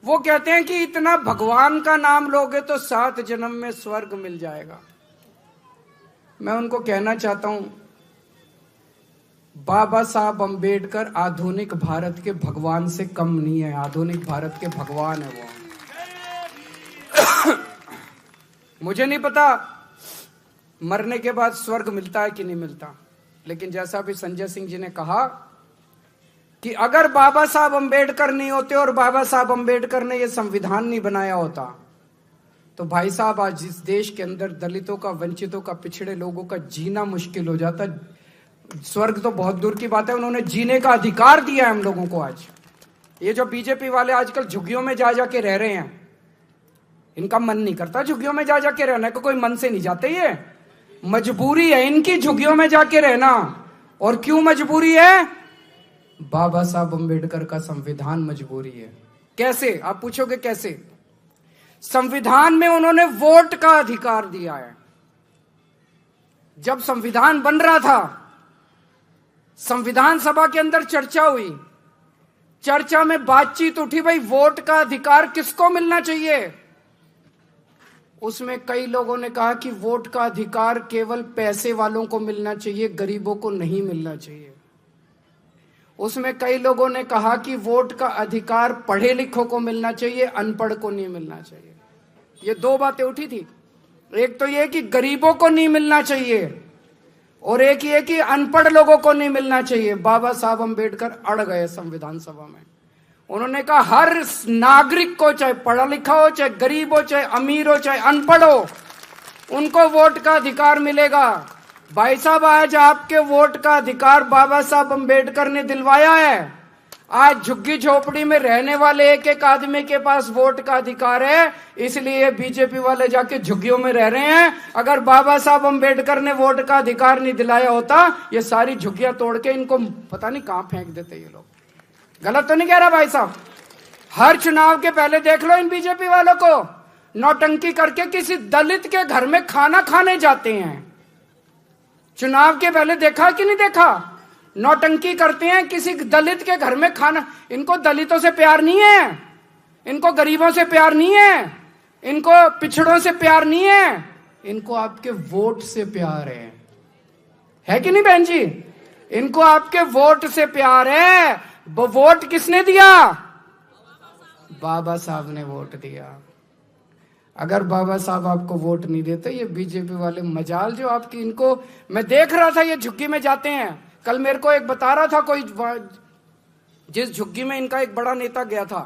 वो कहते हैं कि इतना भगवान का नाम लोगे तो 7 जन्म में स्वर्ग मिल जाएगा। मैं उनको कहना चाहता हूं, बाबा साहब अंबेडकर आधुनिक भारत के भगवान से कम नहीं है, आधुनिक भारत के भगवान है वो। मुझे नहीं पता मरने के बाद स्वर्ग मिलता है कि नहीं मिलता, लेकिन जैसा भी संजय सिंह जी ने कहा कि अगर बाबा साहब अंबेडकर नहीं होते और बाबा साहब अंबेडकर ने यह संविधान नहीं बनाया होता तो भाई साहब आज इस देश के अंदर दलितों का, वंचितों का, पिछड़े लोगों का जीना मुश्किल हो जाता। स्वर्ग तो बहुत दूर की बात है, उन्होंने जीने का अधिकार दिया है हम लोगों को। आज ये जो बीजेपी वाले आजकल झुग्गियों में जा जाके रह रहे हैं, इनका मन नहीं करता झुग्गियों में जा जाके रहने को, कोई मन से नहीं जाते, ये मजबूरी है इनकी झुग्गियों में जाके रहना। और क्यों मजबूरी है? बाबा साहब अंबेडकर का संविधान मजबूरी है। कैसे? आप पूछोगे कैसे? संविधान में उन्होंने वोट का अधिकार दिया है। जब संविधान बन रहा था, संविधान सभा के अंदर चर्चा हुई, चर्चा में बातचीत उठी, भाई वोट का अधिकार किसको मिलना चाहिए। उसमें कई लोगों ने कहा कि वोट का अधिकार केवल पैसे वालों को मिलना चाहिए, गरीबों को नहीं मिलना चाहिए। उसमें कई लोगों ने कहा कि वोट का अधिकार पढ़े लिखों को मिलना चाहिए, अनपढ़ को नहीं मिलना चाहिए। ये दो बातें उठी थी। एक तो ये कि गरीबों को नहीं मिलना चाहिए और एक ये कि अनपढ़ लोगों को नहीं मिलना चाहिए। बाबा साहब अंबेडकर अड़ गए संविधान सभा में। उन्होंने कहा हर नागरिक को, चाहे पढ़ा लिखा हो, चाहे गरीब हो, चाहे अमीर हो, चाहे अनपढ़ हो, उनको वोट का अधिकार मिलेगा। भाई साहब, आज आपके वोट का अधिकार बाबा साहब अंबेडकर ने दिलवाया है। आज झुग्गी झोपड़ी में रहने वाले एक एक आदमी के पास वोट का अधिकार है, इसलिए बीजेपी वाले जाके झुग्गियों में रह रहे हैं। अगर बाबा साहब अंबेडकर ने वोट का अधिकार नहीं दिलाया होता, ये सारी झुग्गियां तोड़ के इनको पता नहीं कहां फेंक देते ये लोग। गलत तो नहीं कह रहा भाई साहब? हर चुनाव के पहले देख लो इन बीजेपी वालों को, नौटंकी करके किसी दलित के घर में खाना खाने जाते हैं। चुनाव के पहले देखा कि नहीं देखा? नौटंकी करते हैं किसी दलित के घर में खाना। इनको दलितों से प्यार नहीं है, इनको गरीबों से प्यार नहीं है, इनको पिछड़ों से प्यार नहीं है, इनको आपके वोट से प्यार है कि नहीं बहन जी? इनको आपके वोट से प्यार है। वो वोट किसने दिया? बाबा साहब ने वोट दिया। अगर बाबा साहब आपको वोट नहीं देते, ये बीजेपी वाले मजाल जो आपकी, इनको मैं देख रहा था, ये झुग्गी में जाते हैं। कल मेरे को एक बता रहा था कोई, जिस झुग्गी में इनका एक बड़ा नेता गया था,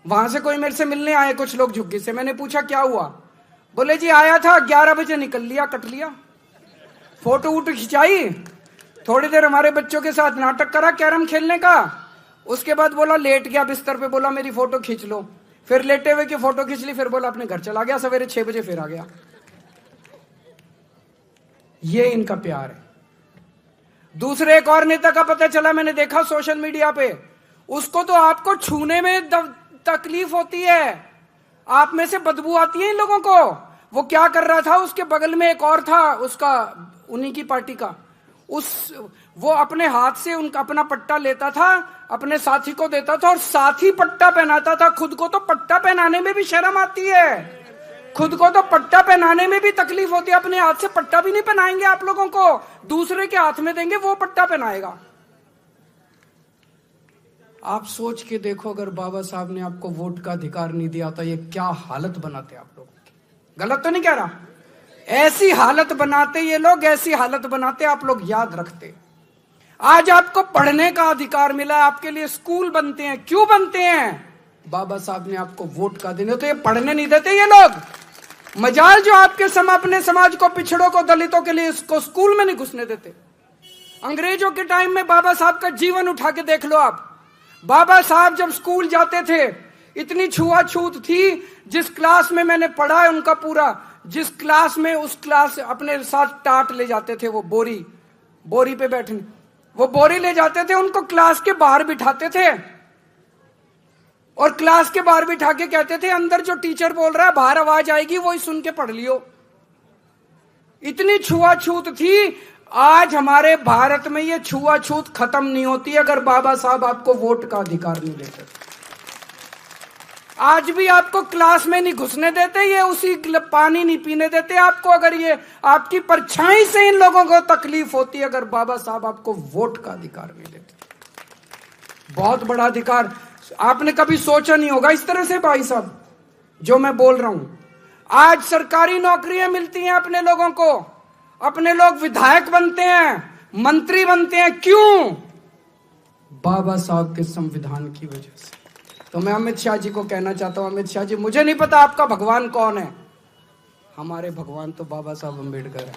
वहां से कोई मेरे से मिलने आए कुछ लोग झुग्गी से। मैंने पूछा क्या हुआ? बोले जी आया था, 11 बजे निकल लिया, कट लिया। फोटो वोटो खिंचाई, थोड़ी देर हमारे बच्चों के साथ नाटक करा कैरम खेलने का, उसके बाद बोला लेट गया बिस्तर पे, बोला मेरी फोटो खींच लो। फिर लेटे हुए की फोटो खींच ली, फिर बोला अपने घर चला गया। सवेरे 6 बजे फिर आ गया। ये इनका प्यार है। दूसरे एक और नेता का पता चला, मैंने देखा सोशल मीडिया पे, उसको तो आपको छूने में तकलीफ होती है, आप में से बदबू आती है इन लोगों को। वो क्या कर रहा था, उसके बगल में एक और था उसका, उन्हीं की पार्टी का, वो अपने हाथ से उनका अपना पट्टा लेता था, अपने साथी को देता था और साथी पट्टा पहनाता था। खुद को तो पट्टा पहनाने में भी शर्म आती है, खुद को तो पट्टा पहनाने में भी तकलीफ होती है। अपने हाथ से पट्टा भी नहीं पहनाएंगे आप लोगों को, दूसरे के हाथ में देंगे, वो पट्टा पहनाएगा। आप सोच के देखो, अगर बाबा साहब ने आपको वोट का अधिकार नहीं दिया तो ये क्या हालत बनाते आप लोगों की। गलत तो नहीं कह रहा? ऐसी हालत बनाते ये लोग, ऐसी हालत बनाते आप लोग याद रखते। आज आपको पढ़ने का अधिकार मिला, आपके लिए स्कूल बनते हैं। क्यों बनते हैं? बाबा साहब ने आपको वोट का देने, तो ये पढ़ने नहीं देते ये लोग। मजाल जो आपके अपने समाज को, पिछड़ों को, दलितों के लिए इसको स्कूल में नहीं घुसने देते। अंग्रेजों के टाइम में बाबा साहब का जीवन उठा के देख लो आप। बाबा साहब जब स्कूल जाते थे, इतनी छुआछूत थी। जिस क्लास में मैंने पढ़ा है उनका पूरा, जिस क्लास में, उस क्लास अपने साथ टाट ले जाते थे, वो बोरी पे बैठने, वो बोरी ले जाते थे, उनको क्लास के बाहर बिठाते थे और क्लास के बाहर बिठा के कहते थे अंदर जो टीचर बोल रहा है बाहर आवाज आएगी, वही सुन के पढ़ लियो। इतनी छुआछूत थी। आज हमारे भारत में ये छुआछूत खत्म नहीं होती अगर बाबा साहब आपको वोट का अधिकार नहीं देते। आज भी आपको क्लास में नहीं घुसने देते, ये उसी पानी नहीं पीने देते आपको। अगर ये आपकी परछाई से इन लोगों को तकलीफ होती, अगर बाबा साहब आपको वोट का अधिकार नहीं देते, बहुत बड़ा अधिकार। आपने कभी सोचा नहीं होगा इस तरह से भाई साहब जो मैं बोल रहा हूं। आज सरकारी नौकरियां मिलती हैं अपने लोगों को, अपने लोग विधायक बनते हैं, मंत्री बनते हैं, क्यों? बाबा साहब के संविधान की वजह से। तो मैं अमित शाह जी को कहना चाहता हूं, अमित शाह जी, मुझे नहीं पता आपका भगवान कौन है, हमारे भगवान तो बाबा साहब अम्बेडकर है।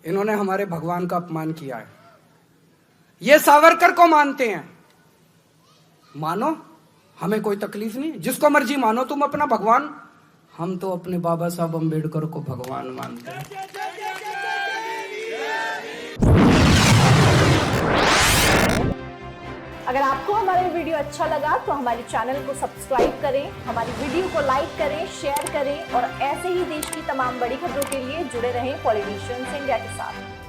इन्होंने हमारे भगवान का अपमान किया है। ये सावरकर को मानते हैं, मानो, हमें कोई तकलीफ नहीं, जिसको मर्जी मानो तुम अपना भगवान। हम तो अपने बाबा साहब अम्बेडकर को भगवान मानते हैं। अगर आपको हमारा वीडियो अच्छा लगा तो हमारे चैनल को सब्सक्राइब करें, हमारी वीडियो को लाइक करें, शेयर करें और ऐसे ही देश की तमाम बड़ी खबरों के लिए जुड़े रहें पॉलिटिशियंस इंडिया के साथ।